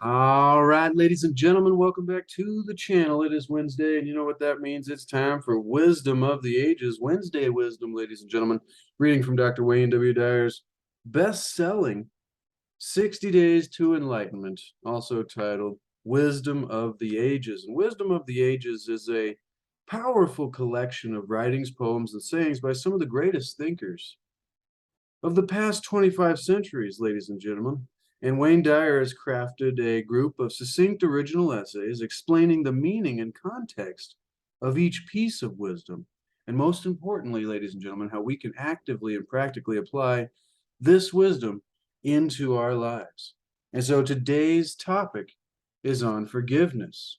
All right, ladies and gentlemen, welcome back to the channel. It is Wednesday, and you know what that means. It's time for Wisdom of the Ages, Wednesday Wisdom, ladies and gentlemen. Reading from Dr. Wayne W. Dyer's best-selling 60 Days to Enlightenment, also titled Wisdom of the Ages. And Wisdom of the Ages is a powerful collection of writings, poems, and sayings by some of the greatest thinkers of the past 25 centuries, ladies and gentlemen. And Wayne Dyer has crafted a group of succinct original essays explaining the meaning and context of each piece of wisdom. And most importantly, ladies and gentlemen, how we can actively and practically apply this wisdom into our lives. And so today's topic is on forgiveness.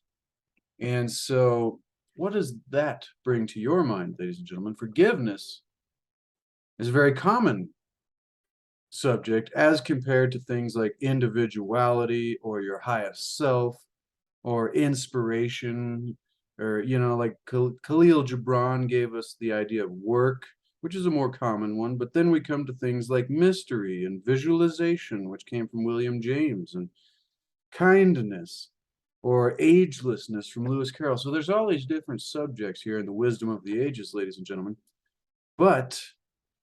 And so, what does that bring to your mind, ladies and gentlemen? Forgiveness is a very common subject as compared to things like individuality or your highest self or inspiration, or like Khalil Gibran gave us the idea of work, which is a more common one. But then we come to things like mystery and visualization, which came from William James, and kindness or agelessness from Lewis Carroll. So there's all these different subjects here in the Wisdom of the Ages, ladies and gentlemen. But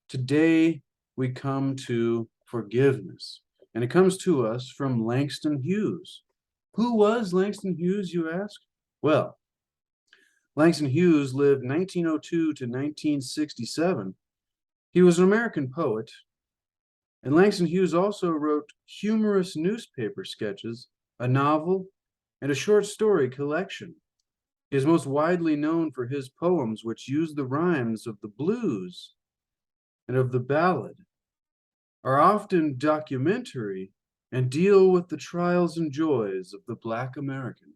today we come to forgiveness, and it comes to us from Langston Hughes. Who was Langston Hughes, you ask? Well, Langston Hughes lived 1902 to 1967. He was an American poet, and Langston Hughes also wrote humorous newspaper sketches, a novel, and a short story collection. He is most widely known for his poems, which use the rhymes of the blues and of the ballad, are often documentary, and deal with the trials and joys of the Black American.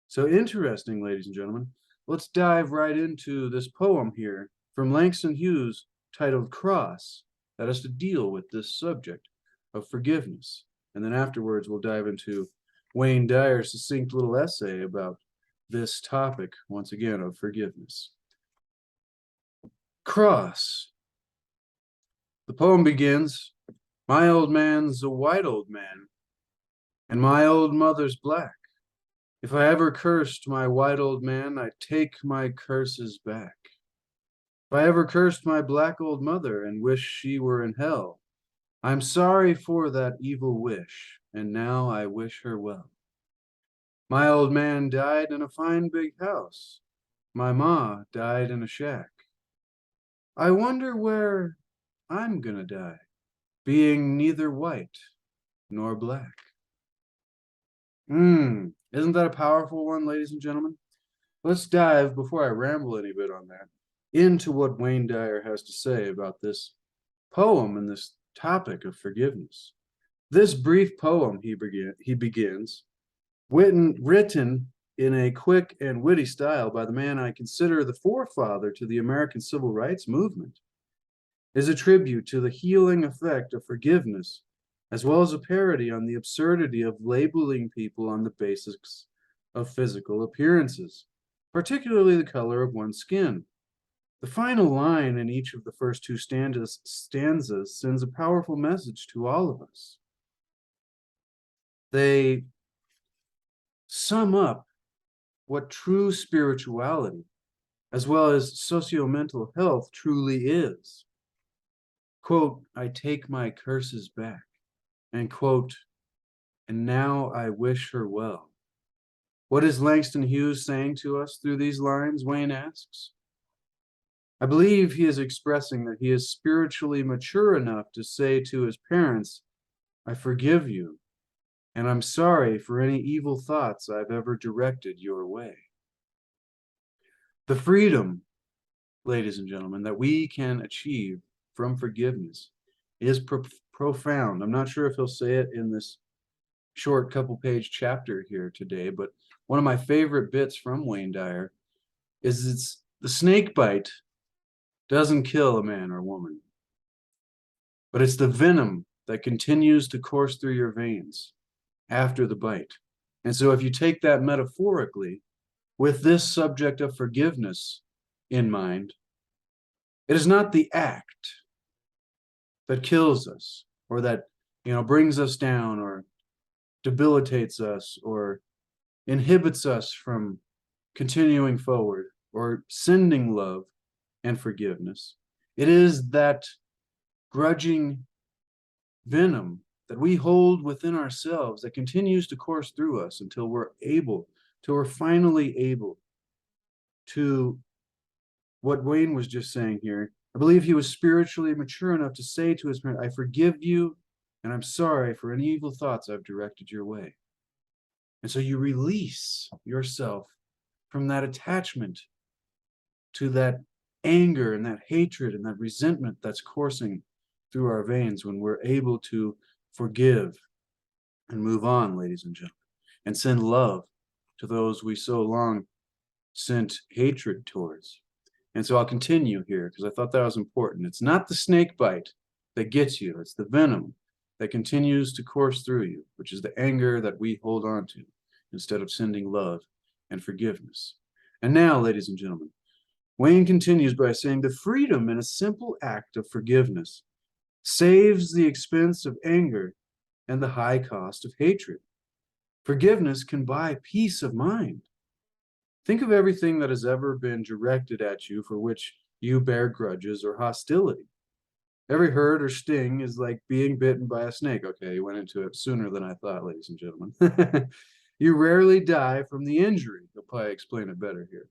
So interesting, ladies and gentlemen. Let's dive right into this poem here from Langston Hughes titled Cross, that has to deal with this subject of forgiveness. And then afterwards, we'll dive into Wayne Dyer's succinct little essay about this topic, once again, of forgiveness. Cross. The poem begins, my old man's a white old man, and my old mother's black. If I ever cursed my white old man, I take my curses back. If I ever cursed my black old mother and wish she were in hell, I'm sorry for that evil wish, and now I wish her well. My old man died in a fine big house. My ma died in a shack. I wonder where I'm gonna die, being neither white nor black. Isn't that a powerful one, ladies and gentlemen? Let's dive, before I ramble any bit on that, into what Wayne Dyer has to say about this poem and this topic of forgiveness. This brief poem, he begins, written in a quick and witty style by the man I consider the forefather to the American Civil Rights Movement, is a tribute to the healing effect of forgiveness, as well as a parody on the absurdity of labeling people on the basis of physical appearances, particularly the color of one's skin. The final line in each of the first two stanzas sends a powerful message to all of us. They sum up what true spirituality, as well as socio-mental health, truly is. Quote, I take my curses back, and quote, and now I wish her well. What is Langston Hughes saying to us through these lines, Wayne asks? I believe he is expressing that he is spiritually mature enough to say to his parents, I forgive you, and I'm sorry for any evil thoughts I've ever directed your way. The freedom, ladies and gentlemen, that we can achieve from forgiveness is profound. I'm not sure if he'll say it in this short couple page chapter here today, but one of my favorite bits from Wayne Dyer is it's the snake bite doesn't kill a man or woman, but it's the venom that continues to course through your veins after the bite. And so if you take that metaphorically with this subject of forgiveness in mind, it is not the act that kills us or that brings us down or debilitates us or inhibits us from continuing forward or sending love and forgiveness. It is that grudging venom that we hold within ourselves that continues to course through us until we're finally able to what Wayne was just saying here. I believe he was spiritually mature enough to say to his parent, I forgive you and I'm sorry for any evil thoughts I've directed your way. And so you release yourself from that attachment to that anger and that hatred and that resentment that's coursing through our veins when we're able to forgive and move on, ladies and gentlemen, and send love to those we so long sent hatred towards. And so I'll continue here because I thought that was important. It's not the snake bite that gets you, it's the venom that continues to course through you, which is the anger that we hold on to instead of sending love and forgiveness. And now, ladies and gentlemen, Wayne continues by saying the freedom in a simple act of forgiveness saves the expense of anger and the high cost of hatred. Forgiveness can buy peace of mind. Think of everything that has ever been directed at you for which you bear grudges or hostility. Every hurt or sting is like being bitten by a snake. Okay, you went into it sooner than I thought, ladies and gentlemen. You rarely die from the injury. I'll probably explain it better here.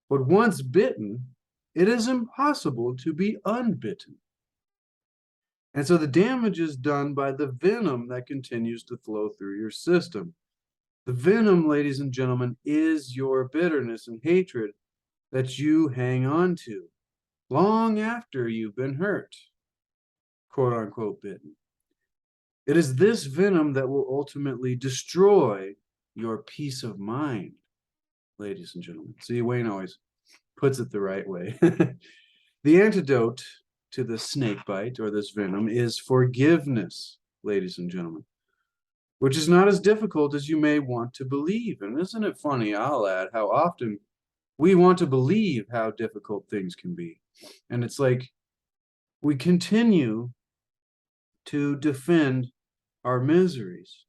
But once bitten, it is impossible to be unbitten. And so the damage is done by the venom that continues to flow through your system. The venom, ladies and gentlemen, is your bitterness and hatred that you hang on to long after you've been hurt, quote unquote, bitten. It is this venom that will ultimately destroy your peace of mind, ladies and gentlemen. See, Wayne always puts it the right way. The antidote to the snake bite or this venom is forgiveness, ladies and gentlemen, which is not as difficult as you may want to believe. And isn't it funny, I'll add, how often we want to believe how difficult things can be. And it's like we continue to defend our miseries.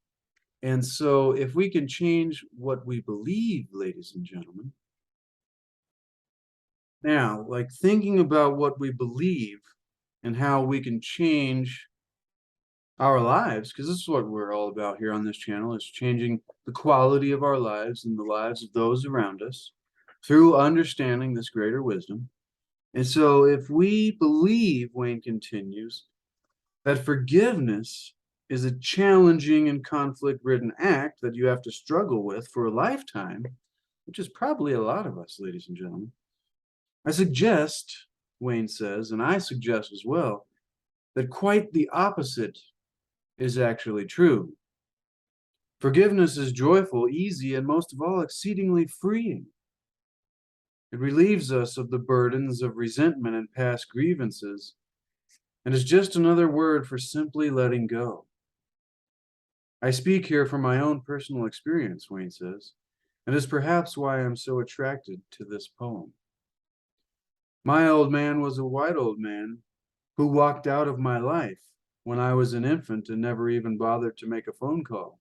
And so if we can change what we believe, ladies and gentlemen, now, like thinking about what we believe and how we can change our lives, because this is what we're all about here on this channel, is changing the quality of our lives and the lives of those around us through understanding this greater wisdom. And so if we believe, Wayne continues, that forgiveness is a challenging and conflict-ridden act that you have to struggle with for a lifetime, which is probably a lot of us, ladies and gentlemen, I suggest, Wayne says, and I suggest as well, that quite the opposite is actually true. Forgiveness is joyful, easy, and most of all, exceedingly freeing. It relieves us of the burdens of resentment and past grievances, and is just another word for simply letting go. I speak here from my own personal experience, Wayne says, and is perhaps why I'm so attracted to this poem. My old man was a white old man who walked out of my life when I was an infant and never even bothered to make a phone call,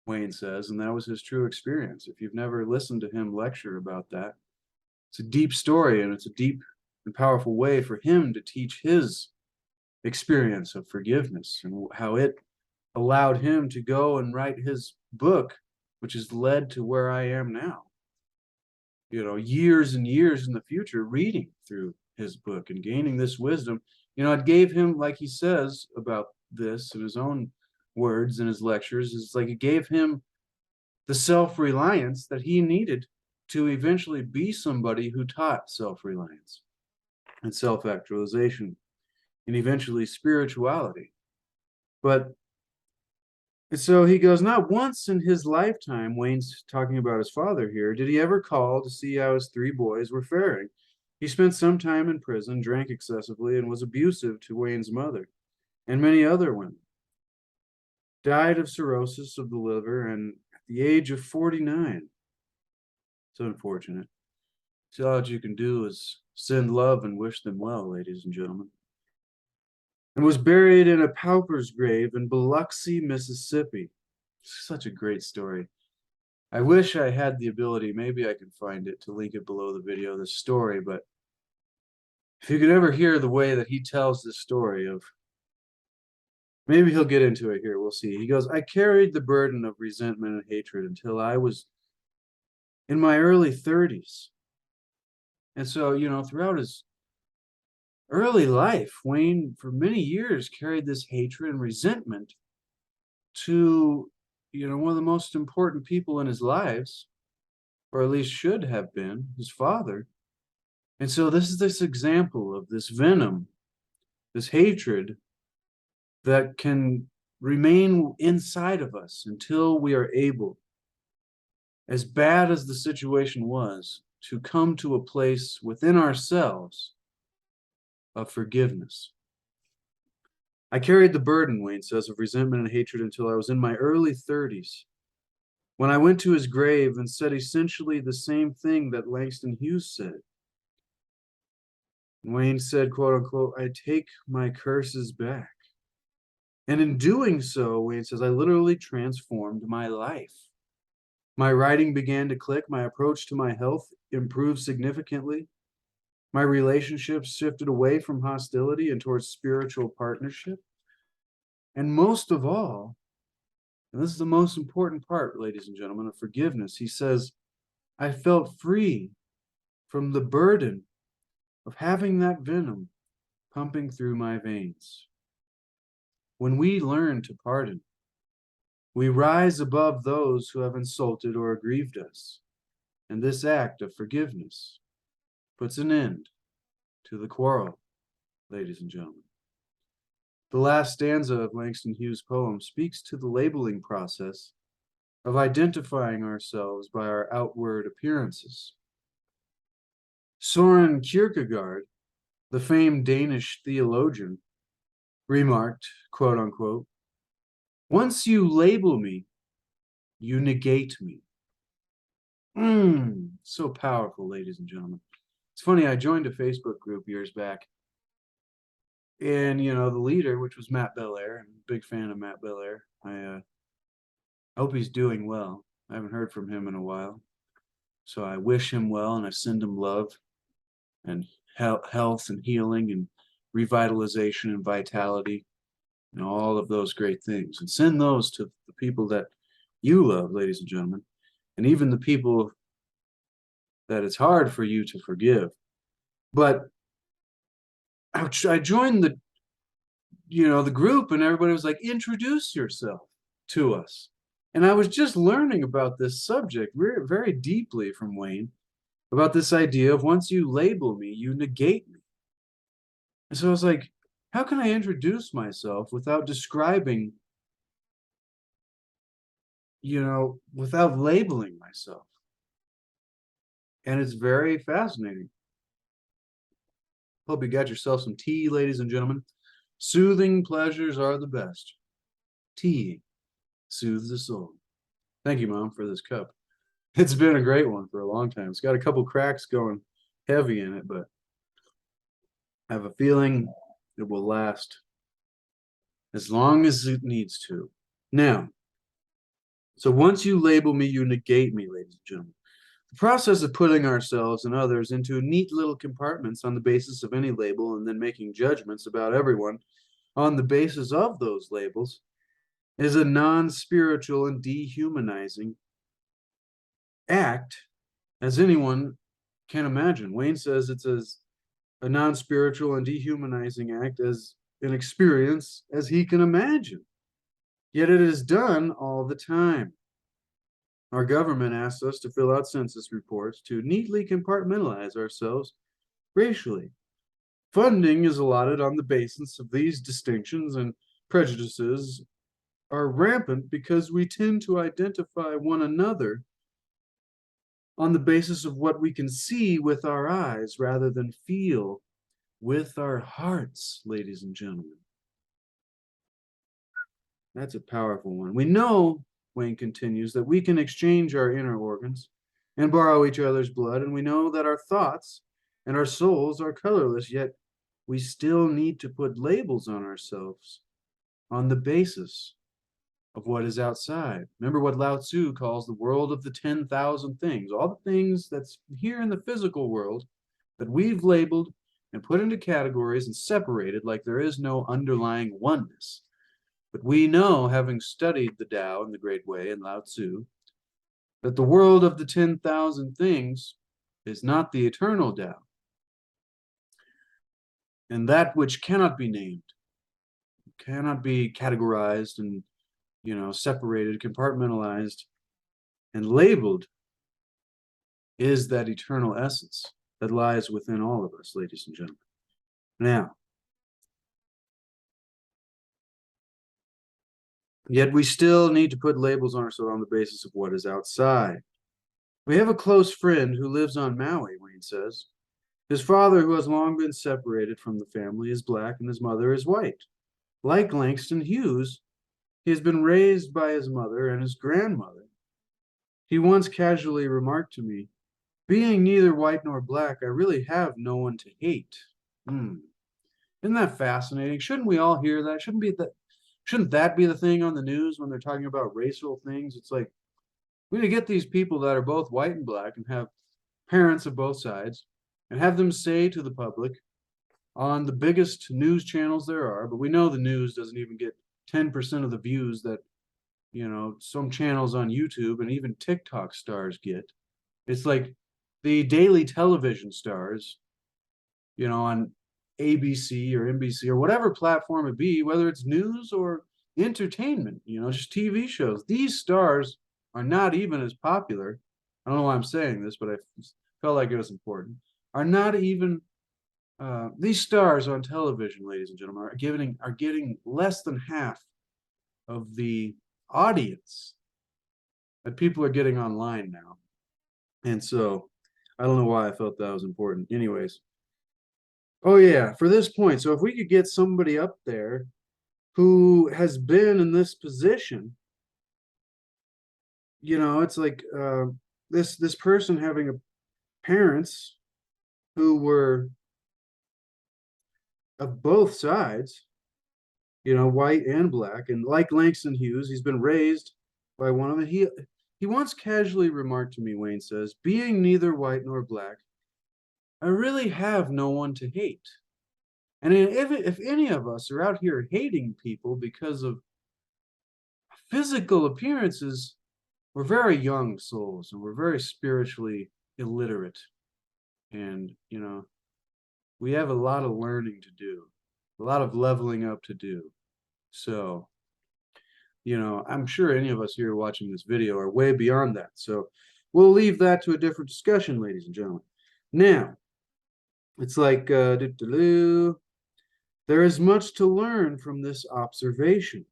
Wayne says, and that was his true experience. If you've never listened to him lecture about that, it's a deep story, and it's a deep and powerful way for him to teach his experience of forgiveness and how it allowed him to go and write his book, which has led to where I am now. You know, years and years in the future, reading through his book and gaining this wisdom. You know, it gave him, like he says about this in his own words in his lectures, it's like it gave him the self-reliance that he needed to eventually be somebody who taught self-reliance and self-actualization and eventually spirituality. But so he goes, not once in his lifetime, Wayne's talking about his father here, did he ever call to see how his three boys were faring. He spent some time in prison, drank excessively, and was abusive to Wayne's mother and many other women. Died of cirrhosis of the liver and at the age of 49. It's unfortunate. So all that you can do is send love and wish them well, ladies and gentlemen. and was buried in a pauper's grave in Biloxi, Mississippi. Such a great story. I wish I had the ability, maybe I can find it to link it below the video, the story, but if you could ever hear the way that he tells this story of, maybe he'll get into it here, we'll see. He goes, I carried the burden of resentment and hatred until I was in my early 30s. And so, throughout his early life, Wayne, for many years, carried this hatred and resentment to, one of the most important people in his lives, or at least should have been, his father. And so this is this example of this venom, this hatred that can remain inside of us until we are able, as bad as the situation was, to come to a place within ourselves of forgiveness. I carried the burden, Wayne says, of resentment and hatred until I was in my early 30s, when I went to his grave and said essentially the same thing that Langston Hughes said. Wayne said, quote unquote, I take my curses back. And in doing so, Wayne says, I literally transformed my life. My writing began to click. My approach to my health improved significantly. My relationships shifted away from hostility and towards spiritual partnership. And most of all, and this is the most important part, ladies and gentlemen, of forgiveness, he says, I felt free from the burden of having that venom pumping through my veins. When we learn to pardon, we rise above those who have insulted or aggrieved us, and this act of forgiveness puts an end to the quarrel, ladies and gentlemen. The last stanza of Langston Hughes' poem speaks to the labeling process of identifying ourselves by our outward appearances. Soren Kierkegaard, the famed Danish theologian, remarked, quote unquote, once you label me, you negate me. So powerful, ladies and gentlemen. It's funny, I joined a Facebook group years back, and the leader, which was Matt Belair, I'm a big fan of Matt Belair. I hope he's doing well. I haven't heard from him in a while, so I wish him well, and I send him love and health and healing and revitalization and vitality and all of those great things, and send those to the people that you love, ladies and gentlemen, and even the people that it's hard for you to forgive. But I joined the group, and everybody was like, introduce yourself to us. And I was just learning about this subject very, very deeply from Wayne, about this idea of once you label me, you negate me. And so I was like, how can I introduce myself without describing, without labeling myself? And it's very fascinating. Hope you got yourself some tea, ladies and gentlemen. Soothing pleasures are the best. Tea soothes the soul. Thank you, Mom, for this cup. It's been a great one for a long time. It's got a couple cracks going heavy in it, but I have a feeling it will last as long as it needs to. Now, so once you label me, you negate me, ladies and gentlemen. The process of putting ourselves and others into neat little compartments on the basis of any label and then making judgments about everyone on the basis of those labels is a non-spiritual and dehumanizing act, as anyone can imagine. Wayne says it's as a non-spiritual and dehumanizing act as an experience as he can imagine. Yet it is done all the time. Our government asks us to fill out census reports to neatly compartmentalize ourselves racially. Funding is allotted on the basis of these distinctions, and prejudices are rampant because we tend to identify one another on the basis of what we can see with our eyes rather than feel with our hearts, ladies and gentlemen. That's a powerful one. We know, Wayne continues, that we can exchange our inner organs and borrow each other's blood, and we know that our thoughts and our souls are colorless, yet we still need to put labels on ourselves on the basis of what is outside. Remember what Lao Tzu calls the world of the 10,000 things, all the things that's here in the physical world that we've labeled and put into categories and separated like there is no underlying oneness. But we know, having studied the Tao and the Great Way and Lao Tzu, that the world of the 10,000 things is not the eternal Tao. And that which cannot be named, cannot be categorized and, separated, compartmentalized, and labeled is that eternal essence that lies within all of us, ladies and gentlemen. Now, yet we still need to put labels on ourselves on the basis of what is outside. We have a close friend who lives on Maui, Wayne says. His father, who has long been separated from the family, is black and his mother is white. Like Langston Hughes, he has been raised by his mother and his grandmother. He once casually remarked to me, being neither white nor black, I really have no one to hate. Isn't that fascinating? Shouldn't we all hear that? Shouldn't that be the thing on the news when they're talking about racial things? It's like, we need to get these people that are both white and black and have parents of both sides and have them say to the public on the biggest news channels there are, but we know the news doesn't even get 10% of the views that, some channels on YouTube and even TikTok stars get. It's like the daily television stars, on ABC or NBC or whatever platform it be, whether it's news or entertainment, just TV shows. These stars are not even as popular. I don't know why I'm saying this, but I felt like it was important. Are not even these stars on television, ladies and gentlemen, are getting less than half of the audience that people are getting online now. And so I don't know why I felt that was important. Anyways. Oh yeah, for this point. So if we could get somebody up there who has been in this position, it's like this person having parents who were of both sides, white and black, and like Langston Hughes, he's been raised by one of them. He once casually remarked to me, Wayne says, being neither white nor black, I really have no one to hate. And if any of us are out here hating people because of physical appearances, we're very young souls and we're very spiritually illiterate. And, we have a lot of learning to do, a lot of leveling up to do. So, I'm sure any of us here watching this video are way beyond that. So we'll leave that to a different discussion, ladies and gentlemen. Now, it's like, there is much to learn from this observation.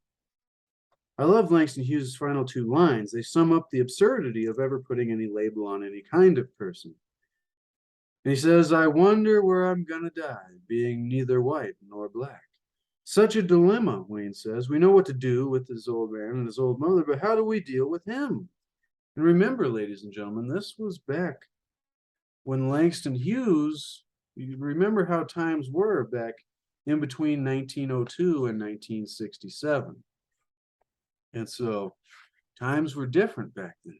I love Langston Hughes' final two lines. They sum up the absurdity of ever putting any label on any kind of person. And he says, I wonder where I'm going to die, being neither white nor black. Such a dilemma, Wayne says. We know what to do with this old man and his old mother, but how do we deal with him? And remember, ladies and gentlemen, this was back when Langston Hughes, you remember how times were back in between 1902 and 1967. And so times were different back then.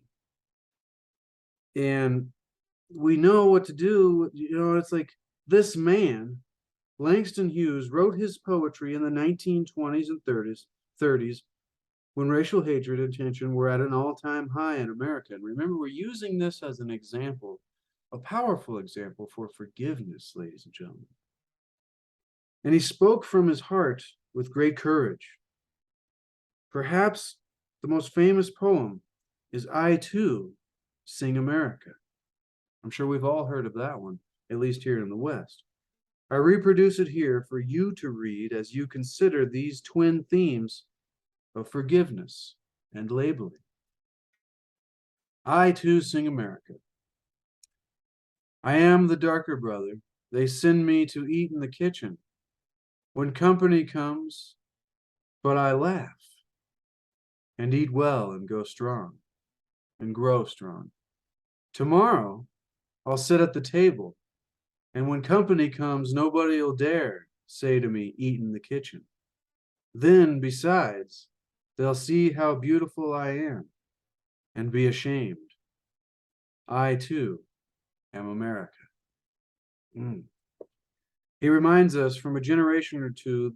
And we know what to do. It's like this man, Langston Hughes, wrote his poetry in the 1920s and 30s when racial hatred and tension were at an all-time high in America. And remember, we're using this as an example, a powerful example for forgiveness, ladies and gentlemen. And he spoke from his heart with great courage. Perhaps the most famous poem is I Too Sing America. I'm sure we've all heard of that one, at least here in the West. I reproduce it here for you to read as you consider these twin themes of forgiveness and labeling. I too sing America. I am the darker brother. They send me to eat in the kitchen when company comes, but I laugh and eat well and go strong and grow strong. Tomorrow, I'll sit at the table And when company comes, nobody'll dare say to me, eat in the kitchen. Then, besides, they'll see how beautiful I am and be ashamed. I, too, am America. Mm. He reminds us from a generation or two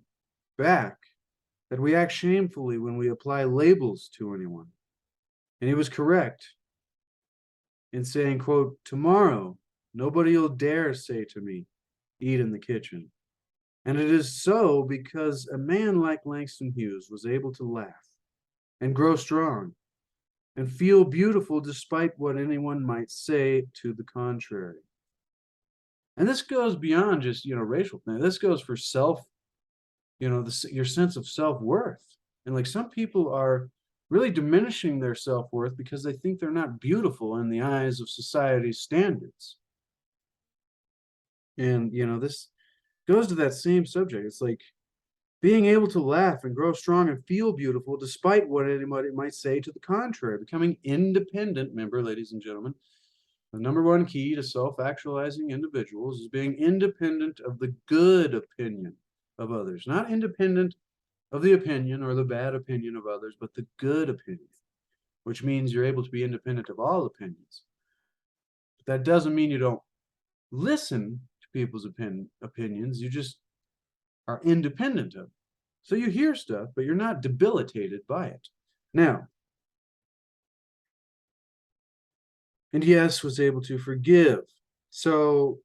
back that we act shamefully when we apply labels to anyone. And he was correct in saying, quote, tomorrow, nobody will dare say to me, eat in the kitchen. And it is so because a man like Langston Hughes was able to laugh and grow strong and feel beautiful despite what anyone might say to the contrary. And this goes beyond just, racial thing. This goes for self, your sense of self-worth. And like some people are really diminishing their self-worth because they think they're not beautiful in the eyes of society's standards. And, this goes to that same subject. It's like being able to laugh and grow strong and feel beautiful despite what anybody might say to the contrary, becoming independent. Remember, ladies and gentlemen, the number one key to self-actualizing individuals is being independent of the good opinion of others, not independent of the opinion or the bad opinion of others, but the good opinion, which means you're able to be independent of all opinions. But that doesn't mean you don't listen to people's opinions. You just are independent of it. So you hear stuff, but you're not debilitated by it. Now, and yes, was able to forgive. So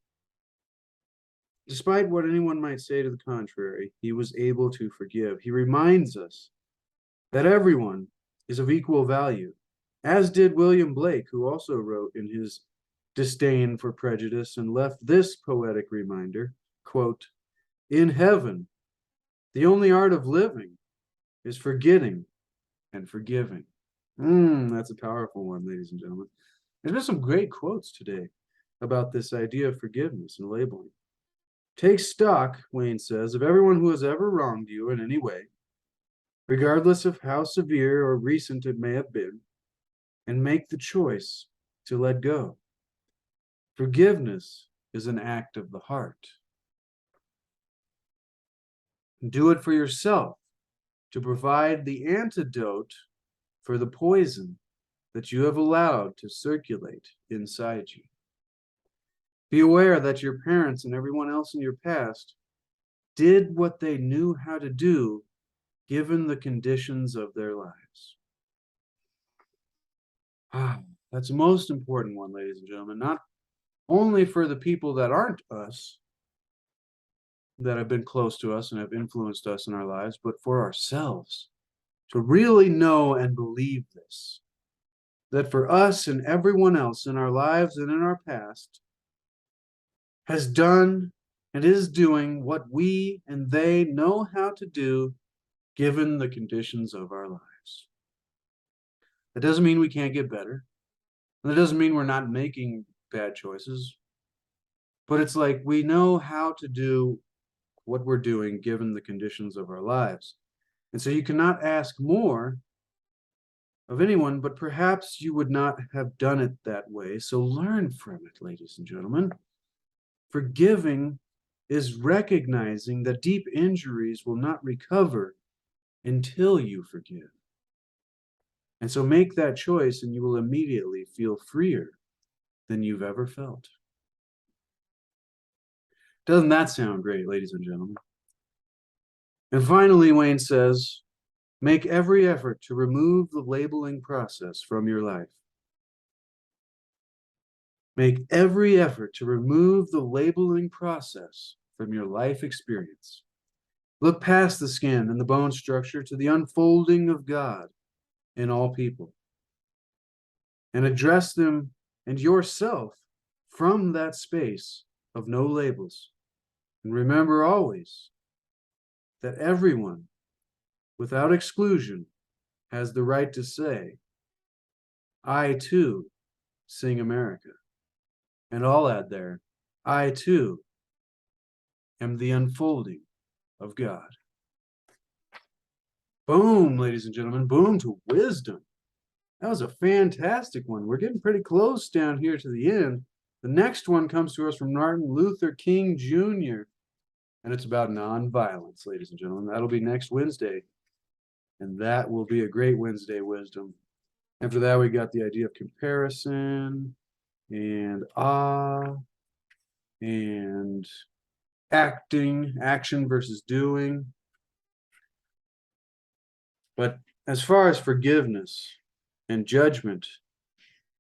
despite what anyone might say to the contrary, he was able to forgive. He reminds us that everyone is of equal value, as did William Blake, who also wrote in his disdain for prejudice and left this poetic reminder, quote, in heaven, the only art of living is forgetting and forgiving. That's a powerful one, ladies and gentlemen. There's been some great quotes today about this idea of forgiveness and labeling. Take stock, Wayne says, of everyone who has ever wronged you in any way, regardless of how severe or recent it may have been, and make the choice to let go. Forgiveness is an act of the heart. Do it for yourself to provide the antidote for the poison that you have allowed to circulate inside you. Be aware that your parents and everyone else in your past did what they knew how to do given the conditions of their lives. That's the most important one, ladies and gentlemen, not only for the people that aren't us, that have been close to us and have influenced us in our lives, but for ourselves, to really know and believe this, that for us and everyone else in our lives and in our past has done and is doing what we and they know how to do given the conditions of our lives. That doesn't mean we can't get better. That doesn't mean we're not making bad choices. But it's like we know how to do what we're doing given the conditions of our lives. And so you cannot ask more of anyone, but perhaps you would not have done it that way. So learn from it, ladies and gentlemen. Forgiving is recognizing that deep injuries will not recover until you forgive. And so make that choice and you will immediately feel freer than you've ever felt. Doesn't that sound great, ladies and gentlemen? And finally, Wayne says, make every effort to remove the labeling process from your life. Make every effort to remove the labeling process from your life experience. Look past the skin and the bone structure to the unfolding of God in all people, and address them and yourself from that space of no labels. And remember always that everyone, without exclusion, has the right to say, I too sing America. And I'll add there, I too am the unfolding of God. Boom, ladies and gentlemen, boom to wisdom. That was a fantastic one. We're getting pretty close down here to the end. The next one comes to us from Martin Luther King Jr., and it's about nonviolence, ladies and gentlemen. That'll be next Wednesday, and that will be a great Wednesday wisdom. After that, we got the idea of comparison and and action versus doing. But as far as forgiveness and judgment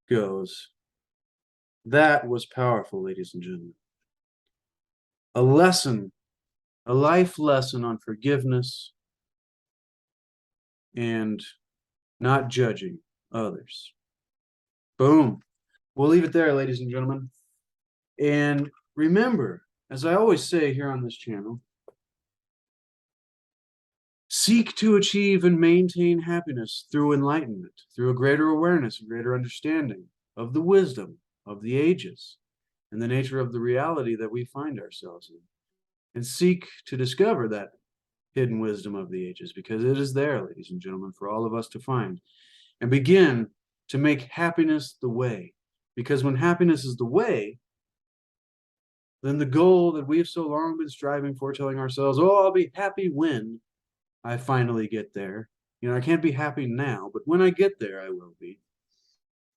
goes, that was powerful, ladies and gentlemen. A lesson, a life lesson on forgiveness and not judging others. Boom. We'll leave it there, ladies and gentlemen. And remember, as I always say here on this channel, seek to achieve and maintain happiness through enlightenment, through a greater awareness and greater understanding of the wisdom of the ages and the nature of the reality that we find ourselves in. And seek to discover that hidden wisdom of the ages, because it is there, ladies and gentlemen, for all of us to find. And begin to make happiness the way. Because when happiness is the way, then the goal that we've so long been striving for, telling ourselves, oh, I'll be happy when I finally get there. You know, I can't be happy now, but when I get there, I will be.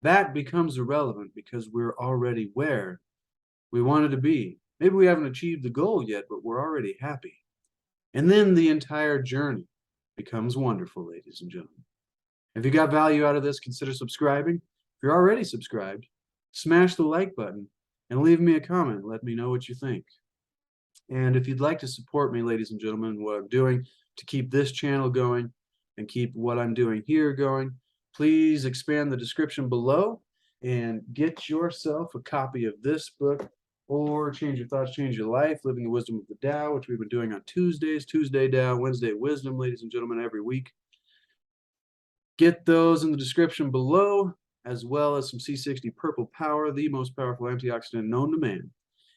That becomes irrelevant because we're already where we wanted to be. Maybe we haven't achieved the goal yet, but we're already happy. And then the entire journey becomes wonderful, ladies and gentlemen. If you got value out of this, consider subscribing. If you're already subscribed, smash the like button and leave me a comment. Let me know what you think. And if you'd like to support me, ladies and gentlemen, what I'm doing to keep this channel going and keep what I'm doing here going, please expand the description below and get yourself a copy of this book, or Change Your Thoughts, Change Your Life, Living the Wisdom of the Tao, which we've been doing on Tuesdays, Tuesday Tao, Wednesday Wisdom, ladies and gentlemen, every week. Get those in the description below, as well as some C60 Purple Power, the most powerful antioxidant known to man.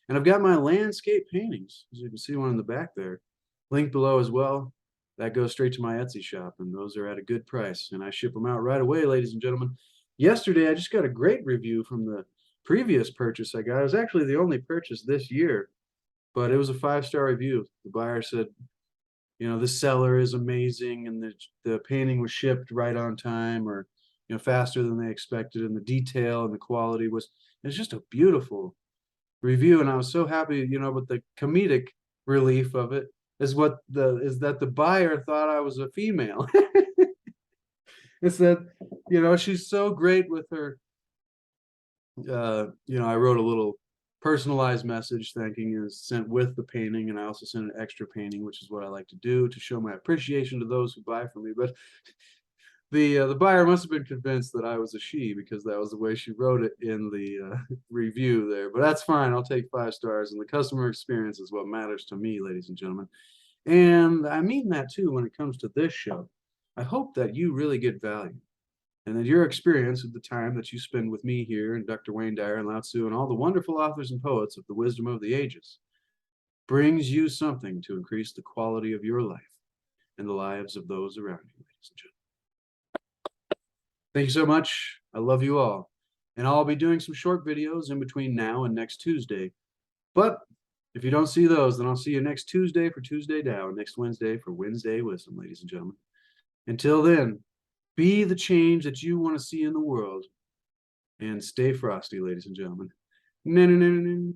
And I've got my landscape paintings, as you can see one in the back there, linked below as well. That goes straight to my Etsy shop, and those are at a good price. And I ship them out right away, ladies and gentlemen. Yesterday, I just got a great review from the previous purchase I got. It was actually the only purchase this year, but it was a 5-star review. The buyer said, you know, this seller is amazing, and the painting was shipped right on time, or, you know, faster than they expected, and the detail and the quality was, it's just a beautiful review. And I was so happy, you know, but the comedic relief of it is that the buyer thought I was a female. It said, you know, she's so great with her, you know, I wrote a little personalized message thanking is sent with the painting, and I also sent an extra painting, which is what I like to do to show my appreciation to those who buy from me. But the buyer must have been convinced that I was a she, because that was the way she wrote it in the review there. But that's fine. I'll take 5 stars, and the customer experience is what matters to me, ladies and gentlemen. And I mean that too when it comes to this show. I hope that you really get value, and that your experience of the time that you spend with me here and Dr. Wayne Dyer and Lao Tzu and all the wonderful authors and poets of the wisdom of the ages brings you something to increase the quality of your life and the lives of those around you, ladies and gentlemen. Thank you so much. I love you all. And I'll be doing some short videos in between now and next Tuesday. But if you don't see those, then I'll see you next Tuesday for Tuesday Tao, and next Wednesday for Wednesday Wisdom, ladies and gentlemen. Until then, be the change that you want to see in the world, and stay frosty, ladies and gentlemen.